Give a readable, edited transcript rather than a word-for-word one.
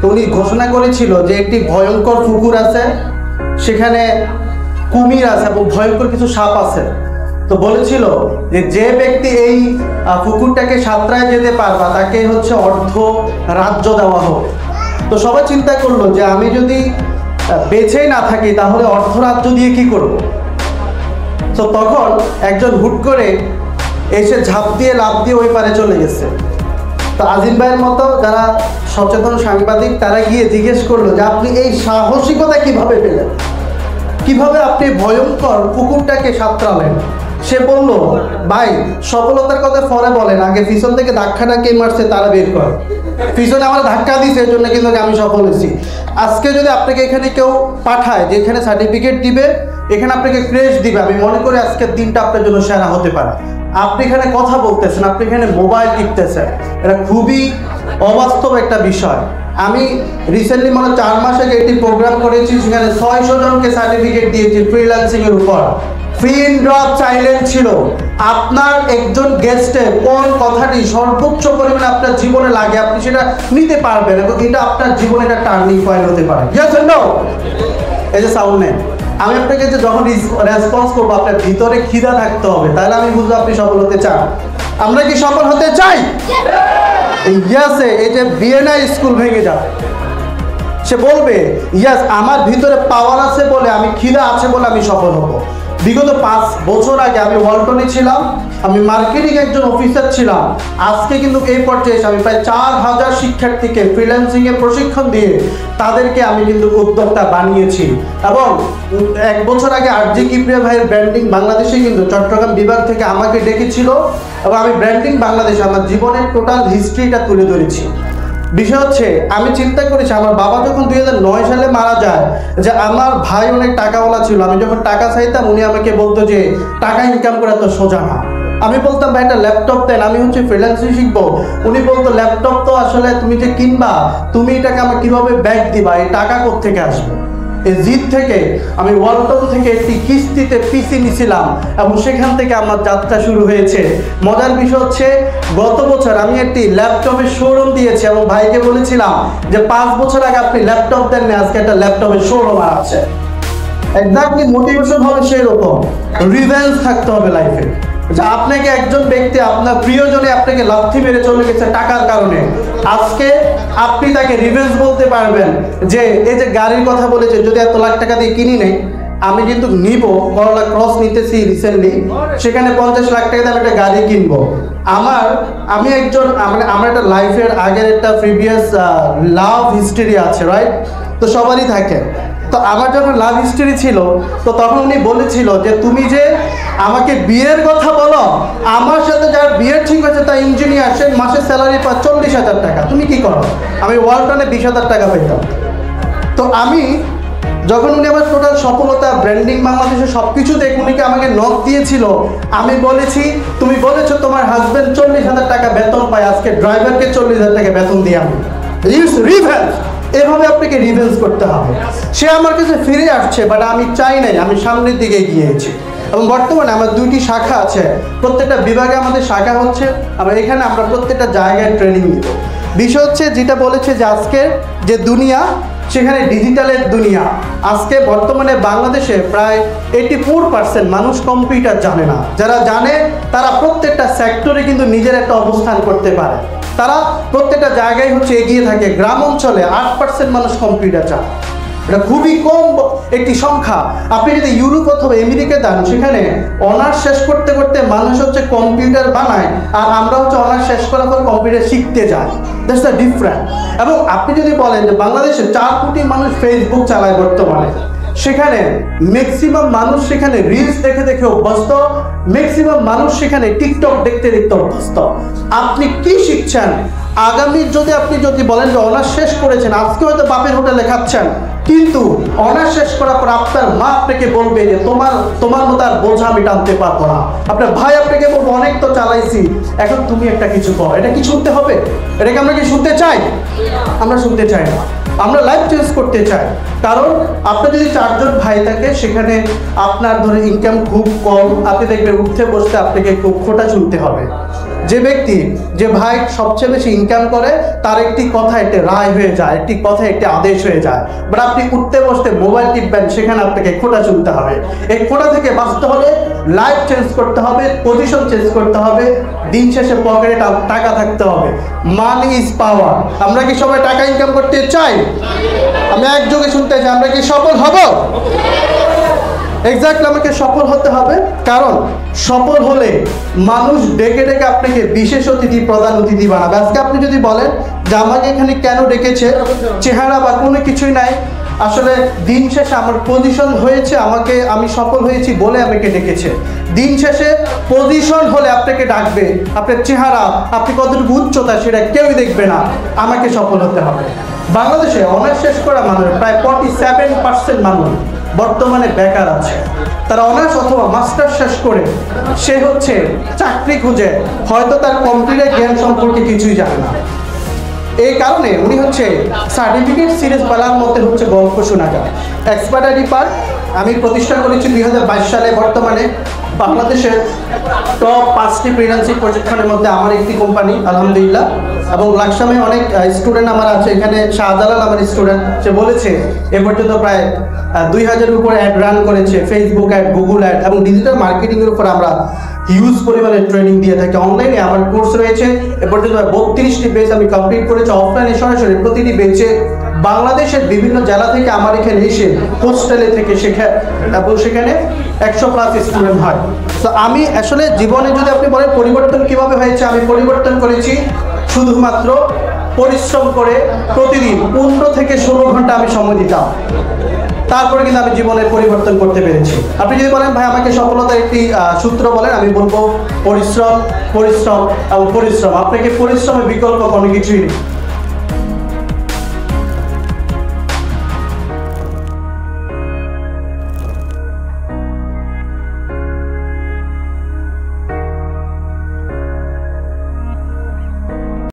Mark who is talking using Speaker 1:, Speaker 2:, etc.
Speaker 1: তো উনি ঘোষণা করেছিল যে একটি ভয়ঙ্কর পুকুর আছে, সেখানে কুমির আছে এবং ভয়ঙ্কর কিছু সাপ আছে। তো বলেছিল যে যে ব্যক্তি এই পুকুরটাকে সাঁতরায় যেতে পারবা তাকে হচ্ছে অর্ধ রাজ্য দেওয়া হোক। তো সবাই চিন্তা করলো যে আমি যদি বেঁচেই না থাকি তাহলে অর্ধ রাজ্য দিয়ে কি করব। তো তখন একজন হুট করে এসে ঝাঁপ দিয়ে লাফ দিয়ে ওই পারে চলে গেছে। তো আজিম ভাইয়ের মতো যারা সচেতন সাংবাদিক তারা গিয়ে জিজ্ঞেস করলো যে আপনি এই সাহসিকতা কিভাবে পেলেন, কিভাবে আপনি ভয়ঙ্কর পুকুরটাকে সাঁতরালেন। সে বলল, ভাই সফলতার কথা পরে বলেন, আগে পিছন থেকে ধাক্কাটা কে মারছে তারা বের কর। পিছনে আমার ধাক্কা দিয়েছে এর জন্য কিন্তু আমি সফল হয়েছি। আজকে যদি আপনাকে এখানে কেউ পাঠায় যে এখানে সার্টিফিকেট দিবে, এখানে আপনাকে ক্রেশ দিবে, আমি মনে করি আজকের দিনটা আপনার জন্য সেরা হতে পারে। আপনি এখানে কথা বলতেছেন, আপনি এখানে মোবাইল টিপতেছেন, এটা খুবই অবাস্তব একটা বিষয়। আমি রিসেন্টলি 4 মাস আগে একটি প্রোগ্রাম করেছি, সেখানে 600 জনকে সার্টিফিকেট দিয়েছি ফ্রিল্যান্সিং এর উপর। পিন ড্রপ চাইলেঞ্জ ছিল, আপনার একজন গেস্টে কোন কথাটি সর্বোচ্চ পরিমাণে আপনার জীবনে লাগে আপনি সেটা নিতে পারবেন এবং এটা আপনার জীবনে একটা টার্নিং পয়েন্ট হতে পারে। Yes or no? এই যে সাউন্ড নেন, আমি আপনাকে যে যখন রেসপন্স করবো আপনার ভিতরে খিদা থাকতে হবে, তাহলে আমি বুঝবো আপনি সফল হতে চান। আমরা কি সফল হতে চাই? ইয়াসে এই যে ভিয়েনা স্কুল ভেঙে যাবে, সে বলবে ইয়াস আমার ভিতরে পাওয়ার আছে বলে, আমি খিদা আছে বলে আমি সফল হব। বিগত 5 বছর আগে আমি ওয়ালটনে ছিলাম, আমি মার্কেটিং একজন অফিসার ছিলাম। আজকে কিন্তু এই পর্যায়ে এসে আমি প্রায় 4000 শিক্ষার্থীকে ফ্রিল্যান্সিং এর প্রশিক্ষণ দিয়ে তাদেরকে আমি কিন্তু উদ্যোক্তা বানিয়েছি। এবং 1 বছর আগে আরজি কিবরিয়া ভাইয়ের ব্র্যান্ডিং বাংলাদেশে কিন্তু চট্টগ্রাম বিভাগ থেকে আমাকে ডেকেছিল এবং আমি ব্র্যান্ডিং বাংলাদেশে আমার জীবনের টোটাল হিস্ট্রিটা তুলে ধরেছি। বিষয় হচ্ছে আমি চিন্তা করেছি আমার বাবা যখন 2009 সালে মারা যায়, যে আমার ভাই অনেক টাকাওয়ালা ছিল, আমি যখন টাকা চাইতাম উনি আমাকে বলতো যে টাকা ইনকাম করা তো সোজা না। আমি বলতাম ভাই একটা ল্যাপটপ দেন, আমি হচ্ছে ফ্রিল্যান্সিং শিখবো। উনি বলতো ল্যাপটপ তো আসলে তুমি যে কিনবা, তুমি এটাকে আমি কিভাবে ব্যাক দিবা, এই টাকা কোত্থেকে আসবে। এই জিদ থেকে আমি ওয়ালটন থেকে একটি কিস্তিতে পিসি নিয়েছিলাম এবং সেখান থেকে আমার যাত্রা শুরু হয়েছে। মজার বিষয় হচ্ছে গত বছর আমি একটি ল্যাপটপের শোরুম দিয়েছি এবং ভাইকে বলেছিলাম যে 5 বছর আগে আপনি ল্যাপটপ দেন না, আজকে একটা ল্যাপটপের শোরুম আছে। একদমই মোটিভেশন হবে সেই রকম, রিভেঞ্জ থাকতে হবে লাইফে। যে আপনাকে একজন ব্যক্তি আপনার প্রিয়জনে আপনাকে লাথি মেরে চলে গেছে টাকার কারণে, আজকে আপনি তাকে রিভেঞ্জ বলতে পারবেন যে এই যে গাড়ির কথা বলেছে যদি এত লাখ টাকা দিয়ে কিনি নেই, আমি কিন্তু নিব করলা ক্রস নিতেছি রিসেন্টলি, সেখানে 50 লাখ টাকা দিয়ে আমি একটা গাড়ি কিনবো। আমি একজন আমার একটা লাইফের আগের একটা প্রিভিয়াস লাভ হিস্টরি আছে, রাইট? তো সবারই থাকে। তো আমার যখন লাভ হিস্টরি ছিল তো তখন উনি বলেছিল যে তুমি যে আমাকে বিয়ের কথা বলো, আমার সাথে যার বিয়ে ঠিক হয়েছে তা ইঞ্জিনিয়ার, সে মাসে স্যালারি পায় 40,000 টাকা, তুমি কি করো? আমি ওয়ালটনে 20,000 টাকা পেতাম। তো আমি যখন উনি আমার টোটাল সফলতা ব্র্যান্ডিং বাংলাদেশে সব কিছু দেখে উনিকে আমাকে নক দিয়েছিল, আমি বলেছি তুমি বলেছো তোমার হাজব্যান্ড 40,000 টাকা বেতন পায়, আজকে ড্রাইভারকে 40,000 টাকা বেতন দিয়ে আমি রিভেঞ্জ। এভাবে আপনাকে রিভেঞ্জ করতে হবে। সে আমার কাছে ফিরে আসছে, বাট আমি চাই নাই, আমি সামনের দিকে গিয়েছি। এবং বর্তমানে আমার 2টি শাখা আছে, প্রত্যেকটা বিভাগে আমাদের শাখা হচ্ছে, এখানে আমরা প্রত্যেকটা জায়গায় ট্রেনিং দিব। বিষয় হচ্ছে যেটা বলেছে যে আজকে যে দুনিয়া সেখানে ডিজিটালের দুনিয়া। আজকে বর্তমানে বাংলাদেশে প্রায় 84% মানুষ কম্পিউটার জানে না। যারা জানে তারা প্রত্যেকটা সেক্টরে কিন্তু নিজের একটা অবস্থান করতে পারে, তারা প্রত্যেকটা জায়গায় হচ্ছে এগিয়ে থাকে। গ্রাম অঞ্চলে 8% মানুষ কম্পিউটার জানে, এটা খুবই কম একটি সংখ্যা। আপনি যদি ইউরোপ অথবা আমেরিকা যান, সেখানে অনার্স শেষ করতে করতে মানুষ হচ্ছে কম্পিউটার বানায়, আর আমরা হচ্ছে অনার্স শেষ করার পর কম্পিউটার শিখতে যাই। That's the different. এবং আপনি যদি বলেন যে বাংলাদেশে 4 কোটি মানুষ ফেসবুক চালায় বর্তমানে, সেখানে ম্যাক্সিমাম মানুষ সেখানে রিলস দেখে দেখে অভ্যস্ত, ম্যাক্সিমাম মানুষ সেখানে টিকটক দেখতে দেখতে অভ্যস্ত। আপনি কি শিখছেন? আগামী আপনি যদি বলেন যে অনার্স শেষ করেছেন, আজকে হয়তো বাপের হোটেলে খাচ্ছেন, কিন্তু অনার্স শেষ করার পর আপনার মা আপনাকে বলবে যে তোমার মতো আর বোঝা আমি টানতে পারবো না। আপনার ভাই আপনাকে বলবো অনেক তো চালাইছি, এখন তুমি একটা কিছু করো। এটা কি শুনতে হবে? এটাকে আমরা কি শুনতে চাই? আমরা শুনতে চাই না। আমরা লাইফ চেঞ্জ করতে চাই। কারণ আপনার যদি 4 জন ভাই থাকে, সেখানে আপনার ধরে ইনকাম খুব কম, আপনি দেখবেন উঠতে বসতে আপনাকে খুব খোটা শুনতে হবে। যে ব্যক্তি যে ভাই সবচেয়ে বেশি ইনকাম করে তার একটি কথা একটি রায় হয়ে যায়, একটি কথা একটি আদেশ হয়ে যায়। বাট আপনি উঠতে বসতে মোবাইল টিপবেন, সেখানে আপনাকে খোঁটা চলতে হবে। এই খোঁটা থেকে বাঁচতে হলে লাইফ চেঞ্জ করতে হবে, পজিশন চেঞ্জ করতে হবে, দিন শেষে পকেটে টাকা থাকতে হবে। Money is power. আমরা কি সবাই টাকা ইনকাম করতে চাই? আমি একযোগে শুনতে চাই, আমরা কি সফল হব? এক্স্যাক্টলি, আমাকে সফল হতে হবে। কারণ সফল হলে মানুষ ডেকে ডেকে আপনাকে বিশেষ অতিথি, প্রধান অতিথি বানাবে। আজকে আপনি যদি বলেন যে আমাকে এখানে কেন ডেকেছে, চেহারা বা কোনো কিছুই নাই, আসলে দিন শেষে আমার পজিশন হয়েছে, আমি সফল হয়েছি বলে আমাকে ডেকেছে। দিন শেষে পজিশন হলে আপনাকে ডাকবে, আপনার চেহারা, আপনি কতটুকু উচ্চতা সেটা কেউই দেখবে না। আমাকে সফল হতে হবে। বাংলাদেশে অনার্স শেষ করা মানুষ প্রায় 47% মানুষ বর্তমানে বেকার আছে। তারা অনার্স অথবা মাস্টার শেষ করে সে হচ্ছে চাকরি খুঁজে, হয়তো তার কম্পিউটার জ্ঞান সম্পর্কে কিছুই জানে না। এই কারণে উনি হচ্ছে সার্টিফিকেট সিরিজ পালার মধ্যে হচ্ছে গল্প শোনা যায়। এক্সপার্টারি পার্ক আমি প্রতিষ্ঠা করেছি 2022 সালে। বর্তমানে বাংলাদেশের টপ 5টি ফ্রিল্যান্সিং প্রশিক্ষণের মধ্যে আমার একটি কোম্পানি, আলহামদুলিল্লাহ। এবং লাকসামে অনেক স্টুডেন্ট আমার আছে। এখানে শাহজালাল আমার স্টুডেন্ট, সে বলেছে এ পর্যন্ত প্রায় 2000-এর উপর অ্যাড রান করেছে, ফেসবুক অ্যাড, গুগল অ্যাড এবং ডিজিটাল মার্কেটিংয়ের উপর আমরা হিউজ পরিমাণে ট্রেনিং দিয়ে থাকি। অনলাইনে আমার কোর্স রয়েছে, এ পর্যন্ত 32টি বেচ আমি কমপ্লিট করেছি। অফলাইনে সরাসরি প্রতিটি বেচে বাংলাদেশের বিভিন্ন জেলা থেকে আমার এখানে এসে হোস্টেলে থেকে শেখায় এবং সেখানে 100+ স্টুডেন্ট হয়। তো আমি আসলে জীবনে যদি আপনি বলেন পরিবর্তন কিভাবে হয়েছে, আমি পরিবর্তন করেছি শুধুমাত্র পরিশ্রম করে। প্রতিদিন 15 থেকে 16 ঘন্টা আমি সময় দিতাম, তারপরে কিন্তু আমি জীবনের পরিবর্তন করতে পেরেছি। আপনি যদি বলেন ভাই আমাকে সফলতার একটি সূত্র বলেন, আমি বলবো পরিশ্রম, পরিশ্রম এবং পরিশ্রম। আপনাকে পরিশ্রমের বিকল্প কোনো কিছুই নেই।